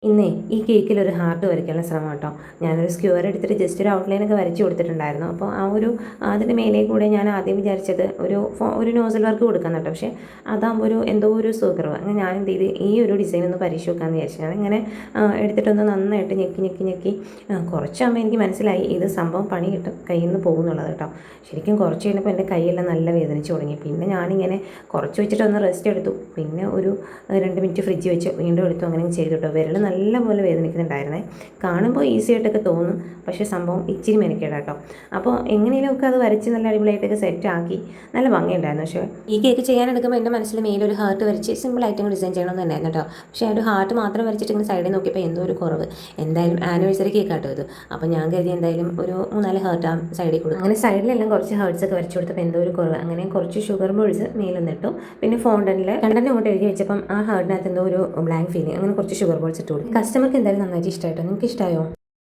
ഇന്നേ ഈ കേക്കിലൊരു ഹാർട്ട് വരയ്ക്കാനുള്ള ശ്രമം കേട്ടോ. ഞാനൊരു സ്ക്വയർ എടുത്തിട്ട് ജസ്റ്റ് ഒരു ഔട്ട്ലൈനൊക്കെ വരച്ച് കൊടുത്തിട്ടുണ്ടായിരുന്നു. അപ്പോൾ അതിൻ്റെ മേലെ കൂടെ ഞാൻ ആദ്യം വിചാരിച്ചത് ഒരു നോസൽ വർക്ക് കൊടുക്കാമെന്ന് കേട്ടോ. പക്ഷേ അതാകുമ്പോൾ എന്തോ ഒരു സുഖർവ് അങ്ങനെ ഞാൻ എന്ത് ചെയ്ത് ഈ ഒരു ഡിസൈൻ ഒന്ന് പരീക്ഷ വെക്കാമെന്ന് വിചാരിച്ചു. ഞാനിങ്ങനെ എടുത്തിട്ടൊന്ന് നന്നായിട്ട് ഞെക്കി ഞെക്കി ഞെക്കി കുറച്ചാകുമ്പോൾ എനിക്ക് മനസ്സിലായി ഇത് സംഭവം പണി കിട്ടും, കയ്യിൽ നിന്ന് പോകുന്നുള്ളത് കേട്ടോ. ശരിക്കും കുറച്ച് കഴിഞ്ഞപ്പോൾ എൻ്റെ കൈയെല്ലാം നല്ല വേദനിച്ച് തുടങ്ങി. പിന്നെ ഞാനിങ്ങനെ കുറച്ച് വെച്ചിട്ടൊന്ന് റെസ്റ്റ് എടുത്തു. പിന്നെ ഒരു 2 മിനിറ്റ് ഫ്രിഡ്ജ് വെച്ച് വീണ്ടും എടുത്തു. അങ്ങനെ ചെയ്തു കേട്ടോ. വിരൽ നല്ലപോലെ വേദനിക്കുന്നുണ്ടായിരുന്നേ. കാണുമ്പോൾ ഈസി ആയിട്ടൊക്കെ തോന്നും, പക്ഷേ സംഭവം ഇച്ചിരി മെനക്കേടാ കേട്ടോ. അപ്പോൾ എങ്ങനെയൊക്കെ അത് വരച്ച് നല്ല അടിപൊളിയായിട്ടൊക്കെ സെറ്റാക്കി നല്ല ഭംഗിയുണ്ടായിരുന്നു. പക്ഷേ ഈ കേക്ക് ചെയ്യാനെടുക്കുമ്പോൾ എൻ്റെ മനസ്സിൽ മേലൊരു ഹാർട്ട് വരച്ച് സിമ്പിളായിട്ട് ഡിസൈൻ ചെയ്യണമെന്ന് തന്നെയായിരുന്നു കേട്ടോ. പക്ഷേ ഒരു ഹാർട്ട് മാത്രം വരച്ചിട്ട് ഇങ്ങനെ സൈഡിൽ നോക്കിയപ്പോൾ എന്തോ ഒരു കുറവ്. എന്തായാലും ആനിവേഴ്സറി കേക്ക് കേട്ടോ ഇത്. അപ്പോൾ ഞാൻ കരുതി എന്തായാലും ഒരു 3-4 ഹാർട്ട് ആ സൈഡിൽ കൊടുക്കും. അങ്ങനെ സൈഡിലെല്ലാം കുറച്ച് ഹാർട്ട്സ് ഒക്കെ വരച്ച് കൊടുത്തപ്പോൾ എന്തോ ഒരു കുറവ്. അങ്ങനെ കുറച്ച് ഷുഗർ ബോൾസ് മേലൊന്നിട്ടു. പിന്നെ ഫോണ്ടനിൽ 2 അങ്ങോട്ട് എഴുതി വെച്ചപ്പം ആ ഹാർട്ടിനകത്ത് എന്തോ ഒരു ബ്ലാങ്ക് ഫീലിംഗ്. അങ്ങനെ കുറച്ച് ഷുഗർ ബോൾസ് ഇട്ടു കൊടുത്തു. കസ്റ്റമർക്ക് എന്തായാലും നന്നായിട്ട് ഇഷ്ടമായിട്ടോ. നിങ്ങൾക്ക് ഇഷ്ടമായോ?